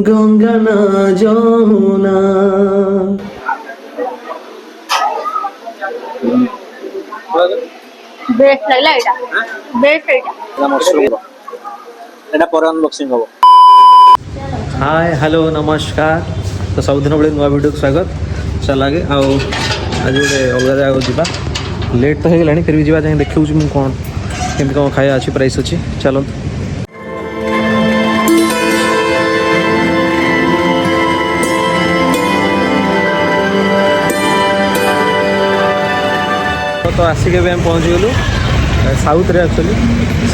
গঙ্গা না যমুনা। বেস্ট লাগলা এটা, বেস্ট এটা মশরুম এটা পরে আনবক্সিং হবো। हाय हेलो नमस्कार। तो सबुदिन भाई नुआ वीडियो स्वागत। चल आगे आओ आज गोटे अलग जगह जावा। लेट तो होगा फिर भी जाए देखा मुझे कौन केमी कौन खाया अच्छी प्राइस अच्छी। चलो तो आसिक आम पहुँच गलु साउथ रे। एक्चुअली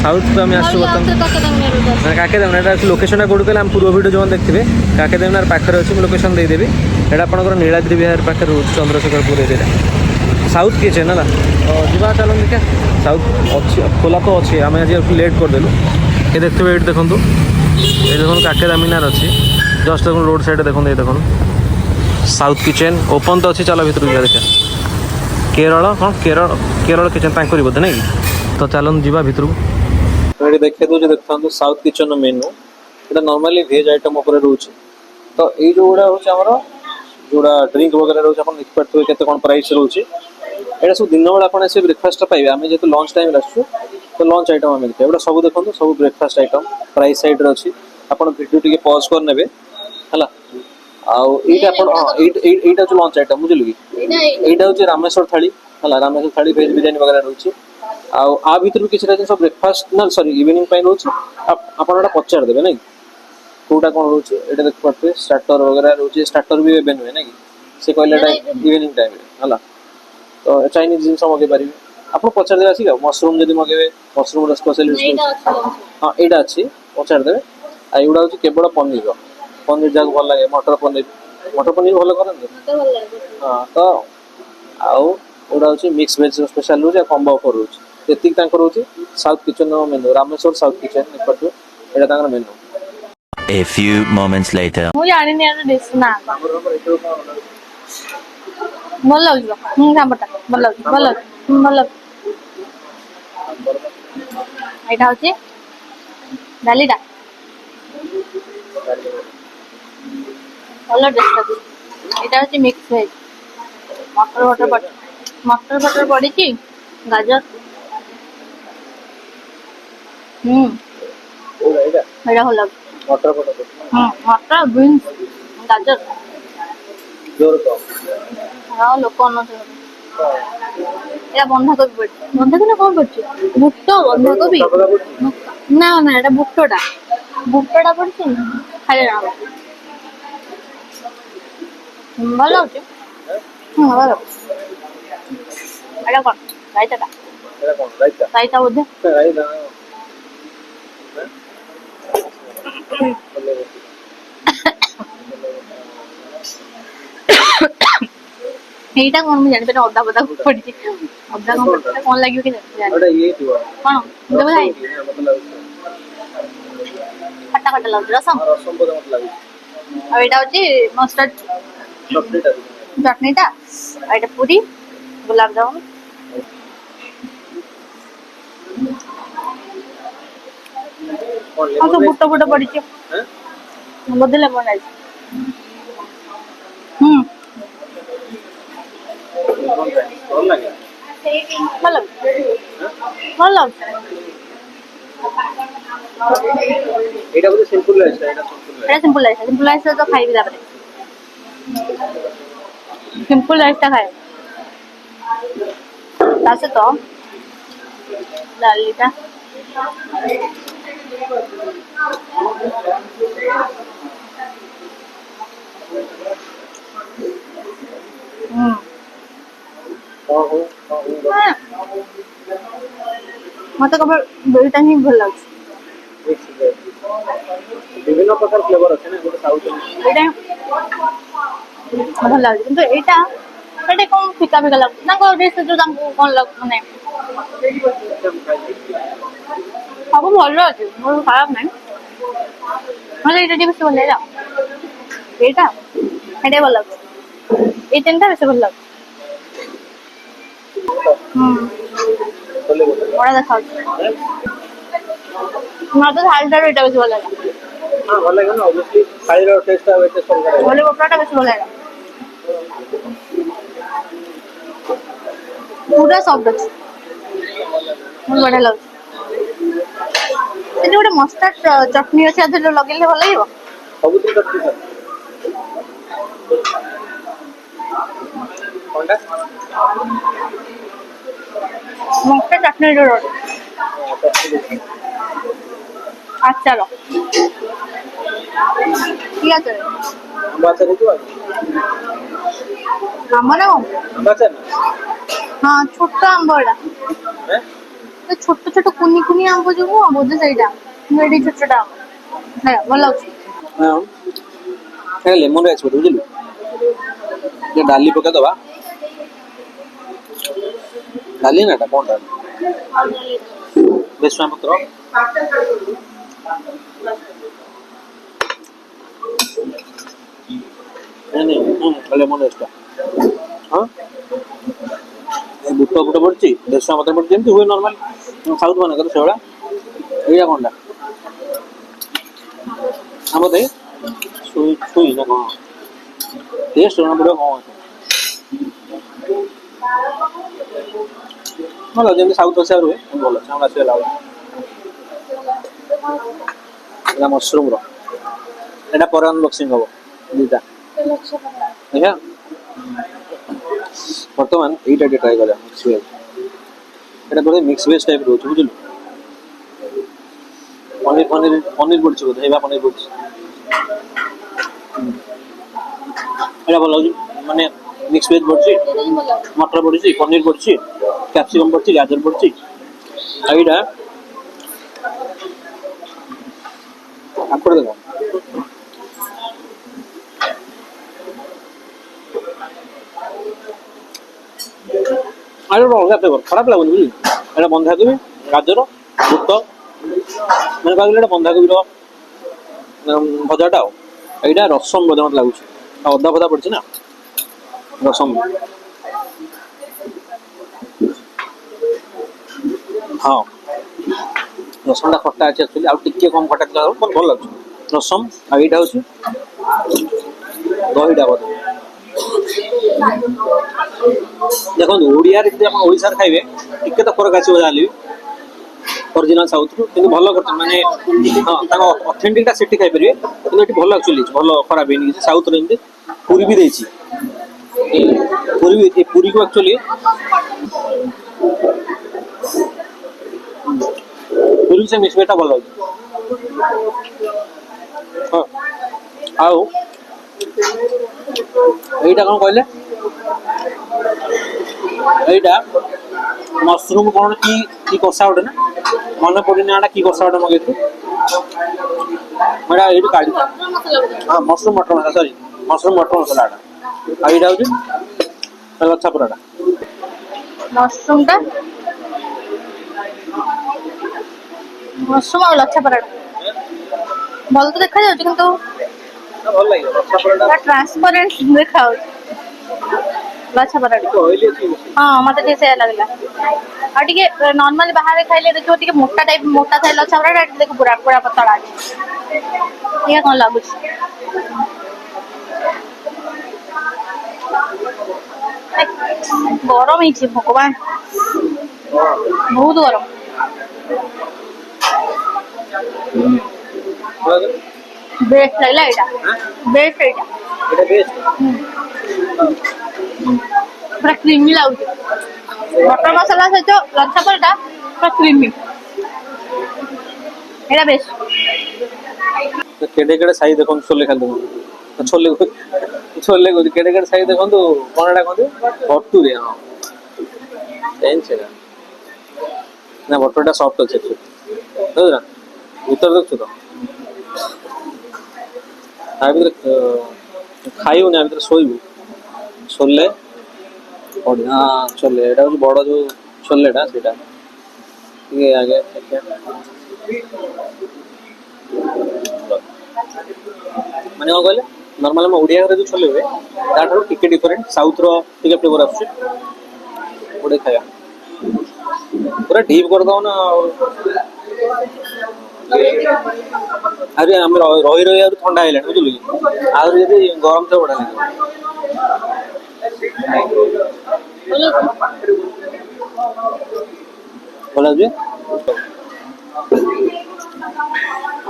साउथ को आम आसु बर्तमान काकेदेवना। लोकेशन कौट कहले पूर्व भिडियो जो देखते काकेदेवनार पाखे अच्छी मुझे लोकेशन देदेवी। यहाँ आपंकर नीलाद्रि विहार पाखे रोज चंद्रशेखरपुर एरिया साउथ किचेन है। तो जीवा चलो देखा साउथ अच्छी खोला तो अच्छी आम आज लेट करदेलु। ये देखते ये देखूँ ये देखो काकेदामिनार अच्छी जस्ट देखो रोड साइड देखो ये देखो साउथ किचेन ओपन तो अच्छी। चलो भर जा देखा केरल हाँ केरल केरल किचेन तांकरी बोधे नहीं। तो चलो जीवा भितर तो ये देखे दूँ देखता साउथ किचन मेनू ये नॉर्मली वेज आइटम उपर रोचे। तो ये जो गुड़ा हूँ जोड़ा ड्रिंक वगैरह रोचे आप देखिए केते कौन प्राइस रोचे। यहाँ सब दिन बेला आप ब्रेकफास्ट पाइबे। आम जेहतु लंच टाइम आसू तो लंच आइटम आम देखिए सब देखो सब ब्रेकफास्ट आइटम प्राइस साइड अच्छी। आप वीडियो टी पज कर ने है आईटा जो लंच आइटम बुझे कि यहाँ हूँ रामेश्वर थाली है। रामेश्वर थाली भेज बिरियानी वगैरह रोचे। आ भर किसी जिन ब्रेकफास्ट ना सॉरी इवनिंग रोचे आप पचार देवे ना कौटा कौन रोचे। ये देख पारे स्टार्टर वगैरह रोचे। स्टार्टर भी एवं नुहे ना कि से कहले इवनिंग टाइम है। तो चाइनीज जिन मगे पारे आप पचार देवे आसिक मशरूम जब मगेबे मशरूम स्पेशलिस्ट हाँ यहाँ अच्छी पचार देवे। आईगुड़ा हूँ केवल पनीर पनीर जहाँ भल लगे मटर पनीर भल करते हाँ। तो आउटा हूँ मिक्स वेज स्पेशल रोचे कम्बो ऑफर रोचे। ये रोचे साउथ किचन मेनू रामेश्वर साउथ किचन देखिए यहाँ मेनू। A few moments later. ମୁଁ ଜାଣିନି ଆର ଡିସ୍ ନା ଭଲ ଲାଗୁଛି। ସାମ୍ବରଟା ଭଲ ଲାଗୁଛି ଭଲ ଲାଗୁଛି ଭଲ ଲାଗୁଛି। ଏଇଟା ହଉଛି ଡାଲିଟା ଭଲ ଡିସ୍ ଲାଗୁଛି। ଏଇଟା ହଉଛି ମିକ୍ସ ଭେଜ ମଟର ଫଟର ପଡ଼ିଛି ଗାଜର ଏଇଟା ଭଲ ଲାଗୁଛି। मटर बीन्स गाजर हाँ लोक এটা বন্ধাকপি পড়ছে। বন্ধাকপি না কম পড়ছে বুট বন্ধাকপি না না এটা বুটটা পড়ছে খাইলে না ভালো হচ্ছে। ভালো এটা কর রাইতাটা রাইতা বোধে এইটা কোন আমি জানি না অদা বদা পড়ছি অদা কোন পড়ছে কোন লাগিব কি জানি ওটা এই দিও কোন দেব ভাই খट्टा খट्टा লাগুছে রসম বড় মত লাগুছে। আর এটা হচ্ছে মাস্টার্ড চটনিটা আর এটা পুরি গোলাপ জামুন আর তো বুটটা পড়ছে হ্যাঁ বদলে লেমন আছে ভালো ভালো এটা বলে সিম্পল আছে এটা সিম্পল রাইস তো খাইবি তারপরে সিম্পল রাইসটা খাই তাছে তো ডালিটা মতো কেবল দুইটা ହିଁ ଭଲ ଲାଗୁଛି। বিভিন্ন প্রকার ফ্লেভার আছে না গোটা সাউথ এটা ଭଲ ଲାଗୁଛି କିନ୍ତୁ ଏଇଟା କଣ ଫିକା ଲାଗୁଛି ତାଙ୍କ ଡିସ୍ ଯୋଉ ତାଙ୍କୁ କଣ ମାନେ ସବୁ ଭଲ ଅଛି ମୋର ଖରାପ ନାହିଁ। ମତେ ଏଇଟା ଟିକେ ବେଶୀ ଭଲ ଲାଗିଲା। ଏଇଟା ଭଲ ଲାଗୁଛି। ଏଇ ତିନିଟା ବେଶୀ ଭଲ ଲାଗୁଛି। ବଢିଆ ଦେଖାଯାଉଛି। ମତେ ଥାଳିଟାରୁ ଏଇଟା ବେଶୀ ଭଲ ଲାଗିଲା। ହଁ ଭଲ ଲାଗିବ ନା ଅବଭିୟସଲି ଥାଳିର ଟେଷ୍ଟଟା ଏତେ ସ୍ଟ୍ରଙ୍ଗ ରହିବ। ଓଲି ପକୋଡ଼ାଟା ବେଶୀ ଭଲ ଲାଗିଲା। ପୁରା ସଫ୍ଟ ଅଛି, ବହୁତ ବଢିଆ ଲାଗୁଛି। ସେଠି ଗୋଟେ ମଷ୍ଟାର୍ଡ ଚଟଣି ଅଛି, ଆଧିରେ ଲଗେଇଲେ ଭଲ ଲାଗିବ। ସବୁଥିରେ ଚଟଣି ସାର୍ କଣଟା ମଷ୍ଟାର୍ଡ ଚଟଣି ଗୋଟେ ଆଚାର କି ଆଚାର? ଆମ୍ବ ଆଚାର ହେଇଥିବ ଆମ୍ବ ନା କଣ? ଆମ୍ବ ଆଚାର ନା ହଁ ଛୋଟ ଆମ୍ବ ଏଟା, ଛୋଟ ଛୋଟ କୁନି କୁନି ଆମ୍ବ ଯୋଉ ନୁହଁ ବୋଧେ ସେଇଟା, ଏଠି ଛୋଟ ଛୋଟ ଆମ୍ବ ଭଲ ଲାଗୁଛି। ହଁ ଲେମନ ରାଇସ୍ ବୋଧେ ବୁଝିଲୁ, ଟିକେ ଡାଲି ପକେଇଦବା। ଡାଲି ନା ଏଟା କଣଟା ଭେସୁଙ୍ଗା ପତ୍ର ଲେମନ ରାଇସ୍ ଟା ହଁ ବୁଟ ଫୁଟ ପଡିଛି, ଭେସୁଙ୍ଗା ପତ୍ର ପଡିଛି, ଯେମିତି ହୁଏ ନର୍ମାଲ ସାଉଥ ମାନଙ୍କର ସେଇଭଳିଆ। ଏଇଟା କଣଟା ଆମ ଦେଇ ଛୁଇଁ ନା କଣ ଟେଷ୍ଟ ଜଣା ପଡିବ କଣ ଅଛି। ଭଲ ଯେମିତି ସାଉଥ ଆସିଆ ରୁହେ ଭଲ ଅଛି, ଆମର ଆସିଗଲା ଏଇଟା ମସରୁମ ର, ଏଇଟା ପରେ ଅନବକ୍ସିଂ ହବ ଦିଟା ଦେଖିଆ। ବର୍ତ୍ତମାନ ଏଇଟା ଟିକେ ଟ୍ରାଏ କରିବା ମିକ୍ସ ଭେଜ, ଏଇଟା ବୋଧେ ମିକ୍ସ ଭେଜ ଟାଇପ ରହୁଛି ବୁଝିଲୁ। ପନିର ପନିର ପନିର ପଡିଛି ବୋଧେ, ହେଇବା ପନିର ପଡିଛି। ଏଇଟା ଭଲ ଲାଗୁଛି, ମାନେ ମିକ୍ସ ଭେଜ ପଡିଛି, ମଟର ପଡିଛି, ପନିର ପଡିଛି, କ୍ୟାପସିକମ ପଡିଛି, ଗାଜର ପଡିଛି। ଆଉ ଏଇଟା ଆଙ୍କର ଦେଖ ଆଉ ଗୋଟେ ଅଲଗା ଫ୍ଲେଭର, ଖରାପ ଲାଗୁନି ବୁଝିଲୁ। ଏଇଟା ବନ୍ଧାକୋବି, ଗାଜର, ବୁଟ, ମାନେ କହିଲେ ଏଇଟା ବନ୍ଧାକୋବିର ଭଜାଟା ଆଉ ଏଇଟା ରସମ ବୋଧେ ମତେ ଲାଗୁଛି, ଆଉ ଅଦା ଫଦା ପଡିଛି ନା ରସମ। ହଁ ରସମଟା ଖଟା ଅଛି ଆକ୍ଚୁଆଲି, ଆଉ ଟିକେ କମ ଖଟା ଥିଲା ଭଲ ଲାଗୁଛି ରସମ। ଆଉ ଏଇଟା ହଉଛି ଦହିଟା ବୋଧେ। ଦେଖନ୍ତୁ ଓଡିଆରେ ଯଦି ଆପଣ ଓଡିଶାରେ ଖାଇବେ ଟିକେ ତ ଫରକ ଆସିବ ଯାହେଲେ ବି ଅରିଜିନାଲ ସାଉଥରୁ, କିନ୍ତୁ ଭଲ କରୁଛନ୍ତି ମାନେ ହଁ ତାଙ୍କ ଅଥେଣ୍ଟିକ ଟା ସେଠି ଖାଇପାରିବେ, କିନ୍ତୁ ଏଠି ଭଲ ଆକ୍ଚୁଆଲି ଭଲ ଖରାପ ହେଇନି କିଛି। ସାଉଥରେ ଏମିତି ପୁରୀ ବି ଦେଇଛି, ପୁରୀକୁ ଆକ୍ଚୁଆଲି ପୁରୀ ସେ ମିକ୍ସ ଭେଜଟା ଭଲ ଲାଗୁଛି। ହଁ ଆଉ ଏଇଟା କଣ କହିଲେ, ଏଇଟା ମସରୁମ କଣ କି କଷା ଗୋଟେ ନା ମନେ ପଡୁନି ଏଟା କି କଷା ଗୋଟେ ମଗେଇଥିଲୁ, ଏଇଟା ଏଇଠୁ କାଢି ହଁ ମସରୁମ ମଟର ମସଲା ସରି ମସରୁମ ମଟର ମସଲା ଏଟା। ଆଉ ଏଇଟା ହଉଛି ଲଛା ପରାଟା। ମସରୁମ ଟା ମସରୁମ ଆଉ ଲଛା ପରାଟା ଭଲ ତ ଦେଖା ଯାଉଛି, କିନ୍ତୁ ଭଲ ଲାଗିବ ଲଛା ପରାଟା, ଟ୍ରାନ୍ସପରେଣ୍ଟ ଦେଖା ଯାଉଛି ଲଛା ପରାଟା। ଟିକେ ଅଏଲି ଅଛି ବେଶୀ। ହଁ ମତେ ଟିକେ ସେଇଆ ଲାଗିଲା, ଆଉ ଟିକେ ନର୍ମାଲି ବାହାରେ ଖାଇଲେ ଦେଖିବ ଟିକେ ମୋଟା ଟାଇପ ମୋଟା ଥାଏ ଲଛା ପରାଟା, ଏଠି ଦେଖ ପୁରା ପୁରା ପତଳା ଅଛି। ଇଏ କଣ ଲାଗୁଛି ଗରମ ହେଇଛି ଭଗବାନ, ବହୁତ ଗରମ। ବେଷ୍ଟ ଲାଗିଲା ଏଇଟା, ବେଷ୍ଟ ଏଇଟା ଏଇଟା ବେଷ୍ଟ। ପୁରା କ୍ରିମି ଲାଗୁଛି, ମଟର ମସଲା ସହିତ ଲଛା ପରାଟା ପୁରା କ୍ରିମି, ଏଇଟା ବେଷ୍ଟ। କେଡେ କେଡେ ସାଇଜ ଦେଖନ୍ତୁ, ଛୋଲେ ଖାଲି ଦେଖନ୍ତୁ, ଛୋଲେ କହୁଛି କେଡେ କେଡେ ସାଇଜ ଦେଖନ୍ତୁ, କଣ ଏଟା କହନ୍ତି ଭଟୁରେ। ହଁ ସେଇଟା ନା ଭଟୁରେଟା ସଫ୍ଟ ଅଛି ଦେଖୁଛୁ ନା ଭିତରେ ଦେଖୁଛୁ ତ, ତା ଭିତରେ ଖାଇବୁନି ଆ ଭିତରେ ଶୋଇବୁ। ଛୋଲେ ବଢିଆ, ଛୋଲେ ଏଇଟା ହଉଛି ବଡ ଯୋଉ ଛୋଲେଟା ସେଇଟା ଟିକେ ଆଗେ ମାନେ କଣ କହିଲେ ନର୍ମାଲ ଆମ ଓଡିଆ ଘରେ ଯୋଉ ଛୋଲେ ହୁଏ ତାଠାରୁ ଟିକେ ଡିଫରେଣ୍ଟ, ସାଉଥର ଟିକେ ଫ୍ଲେଭର ଆସୁଛି। ଗୋଟେ ଖାଇବା ପୁରା ଡିପ୍ କରିଦବ ନା ଆଉ ଆରେ ଆମେ ରହି ରହି ଆହୁରି ଥଣ୍ଡା ହେଇଲାଣି ବୁଝିଲୁ କି ଆହୁରି ଯଦି ଗରମ ଥିବ ବଢିଆ ଲାଗିବ। ଭଲ ଲାଗୁଛି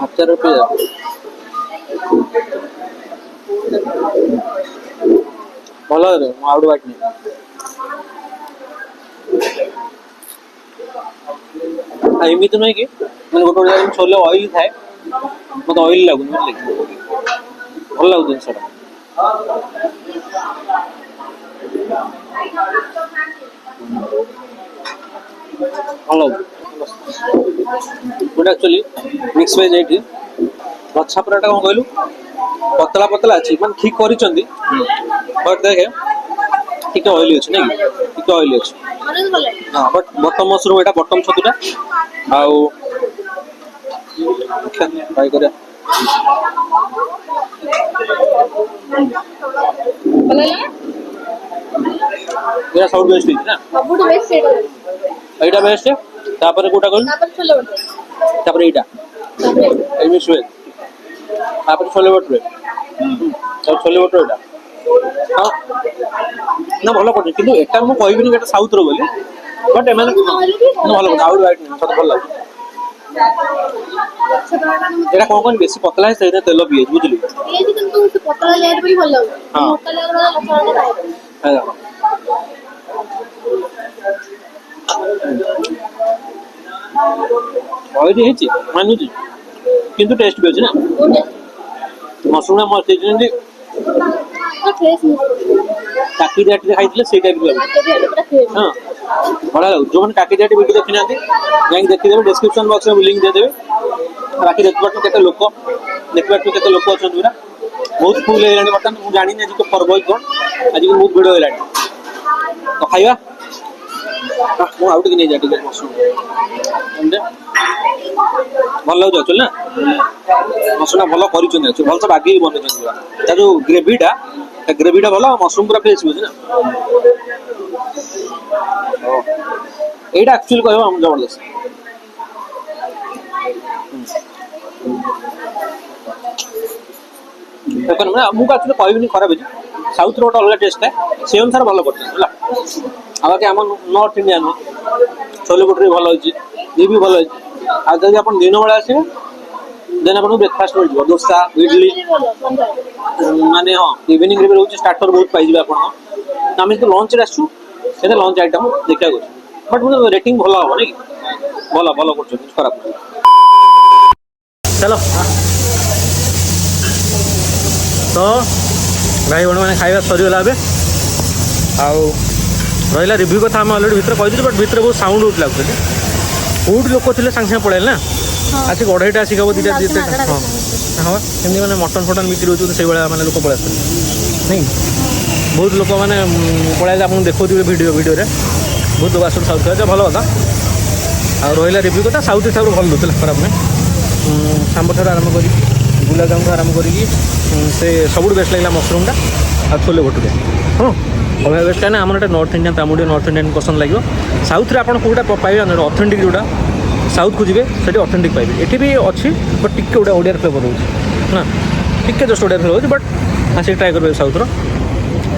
ଆଚାର ପିଇବା ଭଲ ଲାଗୁଛି ମୁଁ ଆଉ ଗୋଟେ ବାଟନି ଏମିତି ନୁହେଁ କି ମାନେ ଗୋଟେ ଗୋଟେ ଜାଗାରେ ଛୋଲେ ଅଏଲ ଥାଏ ମତେ ଅଏଲ ଲାଗୁନି ବୁଝିଲେ କି ଭଲ ଲାଗୁଛି ଜିନିଷଟା ଭଲ ଲାଗୁଛି ଗୋଟେ ଆକ୍ଚୁଆଲି ମିକ୍ସ ଭେଜ୍ ଏଇଠି ଲଛା ପରାଟା କଣ କହିଲୁ ପତଳା ପତଳା ଅଛି ମାନେ ଠିକ କରିଛନ୍ତି ବଟ୍ ଦେଖେ ଟିକେ ଅଏଲି ଅଛି ନାଇଁ ଟିକେ ଅଏଲି ଅଛି ହଁ ବଟ୍ ବଟମ ମସରୁମ ଏଇଟା ବଟମ ଛତୁଟା ଆଉ ଟ୍ରାଇ କରିବା ଏଇଟା ସବୁଠୁ ବେଷ୍ଟ ହେଇଛି ନା ସବୁଠୁ ବେଷ୍ଟ ସେଇଟା ଏଇଟା ବେଷ୍ଟ ତାପରେ କୋଉଟା କହିଲୁ ତାପରେ ଛୋଲେ ବଟର ତାପରେ ଏଇଟା ଏଇ ମିକ୍ସ ଭେଜ୍ ତାପରେ ଛୋଲେ ବଟୁରେ ଆଉ ଛୋଲେ ବଟୁରେ ଏଇଟା ହଁ ନା ଭଲ କରୁଛି କିନ୍ତୁ ଏଟା ମୁଁ କହିବିନି ଏଟା ସାଉଥର ବୋଲି ବଟ୍ ଏମାନେ ଭଲ କରୁଛି ଆଉ ରାଇଟ୍ ସତ ଭଲ ଲାଗୁଛି ଏଇଟା କଣ କହନି ବେଶୀ ପତଳା है ସେଇଟା ତେଲ ପିଏଛି ବୁଝିଲୁ ପିଆଜି କିନ୍ତୁ ସେ ପତଳା ଲେୟାର ବି ଭଲ ଲାଗୁଛି ମୋଟା ଲେୟାର ବାଲା ଲଛାଟା ଖାଇବ ଅଏଲି ହେଇଛି ମାନୁଛି କିନ୍ତୁ ଟେଷ୍ଟ ବି ଅଛି ନା ମସରୁମଟା ମସ୍ତ ହେଇଛି ଯେମିତି କାକି ଜାଟିରେ ଖାଇଥିଲେ ସେଇ ଟାଇପ୍ର ଲାଗୁଛି ହଁ ବଢ଼ିଆ ଲାଗୁଛି ଯେଉଁମାନେ କାକି ଜାଟି ଭିଡ଼ିଓ ଦେଖିନାହାନ୍ତି ଯାଇକି ଦେଖିଦେବେ ଡେସ୍କ୍ରିପସନ୍ ବକ୍ସରେ ମୁଁ ଲିଙ୍କ୍ ଦେଇଦେବେ ବାକି ଦେଖିପାରୁଛୁ କେତେ ଲୋକ ଦେଖିପାରୁଛୁ କେତେ ଲୋକ ଅଛନ୍ତି ପୁରା ବହୁତ ଫୁଲ୍ ହେଇଗଲାଣି ବର୍ତ୍ତମାନ ମୁଁ ଜାଣିନି ଆଜି ତ ପର୍ବ କି କ'ଣ ଆଜି ବହୁତ ଭିଡ଼ ହେଇଗଲାଣି ତ ଖାଇବା ମୁଁ ଆଉ ଟିକେ ନେଇଯାଏ ଟିକେ ମସରୁମ୍ ଭଲ ଲାଗୁଛି ଆକ୍ଚୁଆଲି ନା ମସରୁମଟା ଭଲ କରିଛନ୍ତି ଆକ୍ଚୁଆଲି ଭଲ ତ ବାଗେଇକି ବନେଇଛନ୍ତି ପୁରା ତା ଯେଉଁ ଗ୍ରେଭିଟା ଭଲ ମସରୁମ୍ ପୁରା ଫ୍ରେଶ୍ ଅଛି ନା এইটা অ্যাকচুয়ালি କହିବ ଆମ ଜବରଦସ୍ତ ଦେଖନ୍ତୁ ମାନେ ମୁଁ ଆକ୍ଚୁଆଲି କହିବିନି ଖରାପ ହେଇଛି ସାଉଥର ଗୋଟେ ଅଲଗା ଟେଷ୍ଟ ଥାଏ ସେ ଅନୁସାରେ ଭଲ କରୁଛନ୍ତି ହେଲା ଆଉ ବାକି ଆମ ନର୍ଥ ଇଣ୍ଡିଆ ନୁହଁ ଛୋଲେ ବଟୁରେ ଭଲ ହେଇଛି ଇଏ ବି ଭଲ ହେଇଛି ଆଉ ଯଦି ଆପଣ ଦିନ ବେଳେ ଆସିବେ ଦେନ୍ ଆପଣଙ୍କୁ ବ୍ରେକଫାଷ୍ଟ ମିଳିଯିବ ଦୋସା ଇଡଲି ମାନେ ହଁ ଇଭିନିଂରେ ବି ରହୁଛି ଷ୍ଟାର୍ଟର ବହୁତ ପାଇଯିବେ ଆପଣ ଆମେ ଯଦି ଲଞ୍ଚରେ ଆସିଛୁ ସେଟା ଲଞ୍ଚ ଆଇଟମ୍ ଦେଖିବାକୁ ଅଛି ବଟ୍ ମୁଁ ରେଟିଂ ଭଲ ହବ ନାଇଁ ଭଲ ଭଲ କରୁଛନ୍ତି ଖରାପ ଚାଲ ତ ଭାଇ ଭଉଣୀମାନେ ଖାଇବା ସରିଗଲା ଏବେ ଆଉ ରହିଲା ରିଭ୍ୟୁ କଥା ଆମେ ଅଲରେଡ଼ି ଭିତରେ କହିଥିଲୁ ବଟ୍ ଭିତରେ ବହୁତ ସାଉଣ୍ଡ ହେଉଥିଲା ଆକ୍ଚୁଆଲି କେଉଁଠି ଲୋକ ଥିଲେ ସାଙ୍ଗେ ସାଙ୍ଗେ ପଳେଇଲେ ନା ଆସିକି ଅଢ଼େଇଟା ଆସିକି ହବ ଦୁଇଟା ହଁ ହଁ ଏମିତି ମାନେ ମଟନ୍ ଫଟନ୍ ବିକ୍ରି ହେଉଛନ୍ତି ସେଇଭଳିଆ ମାନେ ଲୋକ ପଳେଇ ଆସୁଛନ୍ତି ନାଇଁ ବହୁତ ଲୋକମାନେ ପଳେଇଲେ ଆପଣଙ୍କୁ ଦେଖାଉଥିବେ ଭିଡ଼ିଓରେ ବହୁତ ଲୋକ ଆସୁଛନ୍ତି ସାଉଥ୍ ଖାଇବା ଭଲ କଥା ଆଉ ରହିଲା ରିଭ୍ୟୁ କଥା ସାଉଥ୍ ହିସାବରେ ଭଲ ଦେଉଥିଲା ଖରାପ ନାହିଁ ସାମ୍ବରଠାରୁ ଆରମ୍ଭ କରିକି ଗୁଲାବଜାମୁଠୁ ଆରମ୍ଭ କରିକି ସେ ସବୁଠୁ ବେଷ୍ଟ ଲାଗିଲା ମସରୁମ୍ଟା ଆଉ ଛୋଲେ ଭଟୁରେ ହଁ ଅଲଗା ବେଷ୍ଟ କାହିଁକି ଆମର ଏଇଟା ନର୍ଥ ଇଣ୍ଡିଆନ୍ ତ ଆମକୁ ଟିକେ ନର୍ଥ ଇଣ୍ଡିଆନ୍ ପସନ୍ଦ ଲାଗିବ ସାଉଥ୍ରେ ଆପଣ କେଉଁଟା ପାଇବେ ଅଥେଣ୍ଟିକ୍ ଯେଉଁଟା ସାଉଥ୍କୁ ଯିବେ ସେଠି ଅଥେଣ୍ଟିକ୍ ପାଇବେ ଏଠି ବି ଅଛି ବଟ୍ ଟିକେ ଗୋଟେ ଓଡ଼ିଆର ଫ୍ଲେଭର୍ ରହୁଛି ନା ଟିକେ ଜଷ୍ଟ ଓଡ଼ିଆର ଫ୍ଲେଭର୍ ରହୁଛି ବଟ୍ ଆସିକି ଟ୍ରାଏ କରିବେ ସାଉଥ୍ର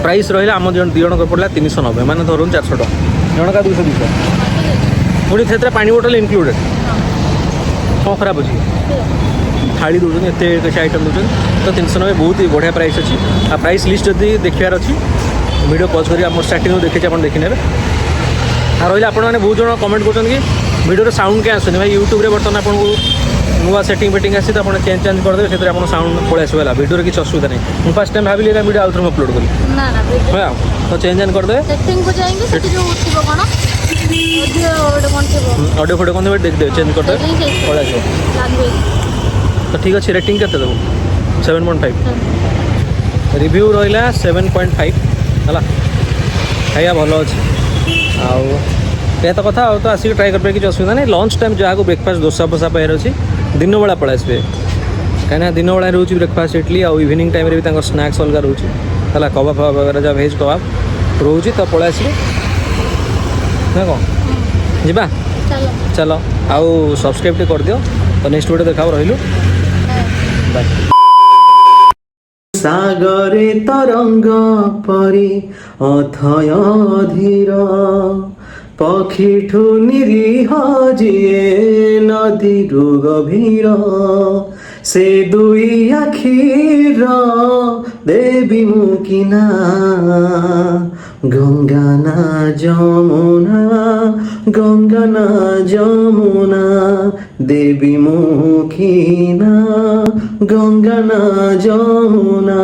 ପ୍ରାଇସ୍ ରହିଲା ଆମ ଦୁଇ ଜଣଙ୍କର ପଡ଼ିଲା 390 ମାନେ ଧରନ୍ତୁ 400 ଟଙ୍କା ଜଣକା 200 ପୁଣି ସେଥିରେ ପାଣି ବୋଟଲ ଇନକ୍ଲୁଡେଡ଼ କ'ଣ ଖରାପ ଅଛି ଥାଳି ଦେଉଛନ୍ତି ଏତେ କିଛି ଆଇଟମ୍ ଦେଉଛନ୍ତି ତ 390 ବହୁତ ହି ବଢ଼ିଆ ପ୍ରାଇସ୍ ଅଛି ଆଉ ପ୍ରାଇସ୍ ଲିଷ୍ଟ ଯଦି ଦେଖିବାର ଅଛି ଭିଡ଼ିଓ ପଜ୍ କରି ଆମର ଷ୍ଟାର୍ଟିଂରୁ ଦେଖିଛି ଆପଣ ଦେଖିନେବେ ଆଉ ରହିଲେ ଆପଣମାନେ ବହୁତ ଜଣ କମେଣ୍ଟ କରୁଛନ୍ତି କି ଭିଡ଼ିଓରେ ସାଉଣ୍ଡ କାଇଁ ଆସୁନି ଭାଇ ୟୁଟ୍ୟୁବରେ ବର୍ତ୍ତମାନ ଆପଣଙ୍କୁ ନୂଆ ସେଟିଂ ଆସି ତ ଆପଣ ଚେଞ୍ଜ କରିଦେବେ ସେଥିରେ ଆପଣ ସାଉଣ୍ଡ ପଳେଇ ଆସିବ ହେଲା ଭିଡ଼ିଓରେ କିଛି ଅସୁବିଧା ନାହିଁ ମୁଁ ଫାର୍ଷ୍ଟ ଟାଇମ୍ ଭାବିଲି ଏଇଟା ଭିଡ଼ିଓ ଆଉଥରେ ଅପଲୋଡ଼ କଲି ହଁ ତ ଚେଞ୍ଜ କରିଦେବେ ଅଡ଼ିଓ ଫୋଡ଼ିଓ କ'ଣ ଦେଖିଦେବେ ଚେଞ୍ଜ କରିଦେବେ ପଳେଇ ଆସିବ ତ ଠିକ୍ ଅଛି ରେଟିଂ କେତେ ଦେବୁ 7.5 ରିଭ୍ୟୁ ରହିଲା 7.5 ହେଲା ଖାଇବା ଭଲ ଅଛି ଆଉ ଏହା ତ କଥା ଆଉ ତ ଆସିକି ଟ୍ରାଏ କରିପାରିବେ କିଛି ଅସୁବିଧା ନାହିଁ ଲଞ୍ଚ ଟାଇମ୍ ଯାହାକୁ ବ୍ରେକଫାଷ୍ଟ ଦୋସା ଫୋସା ପାଇବାର ଅଛି ଦିନବେଳା ପଳେଇ ଆସିବେ କାହିଁକିନା ଦିନବେଳା ରହୁଛି ବ୍ରେକଫାଷ୍ଟ ଇଟଲି ଆଉ ଇଭିନିଂ ଟାଇମ୍ରେ ବି ତାଙ୍କର ସ୍ନାକ୍ସ ଅଲଗା ରହୁଛି ହେଲା କବାବ ଫବାବ ଯାହା ଭେଜ୍ କବାବ ରହୁଛି ତ ପଳେଇ ଆସିବେ ନା କ'ଣ ଯିବା ଚାଲ ଆଉ ସବସ୍କ୍ରାଇବ୍ ଟିକେ କରିଦିଅ তো নেক্সট ভিডিও দেখাও, রইলু বাই। সাগরে তরঙ্গ পরি অথয় ধীর, পক্ষীঠু নিরীহ যিয়ে নদীରୁ গভীর, ସେ ଦୁଇ ଆଖିର ଦେବି ମୁଁ କିନା, ଗଙ୍ଗା ନା ଯମୁନା, ଗଙ୍ଗା ନା ଯମୁନା, ଦେବି ମୁଁ କିନା, ଗଙ୍ଗା ନା ଯମୁନା।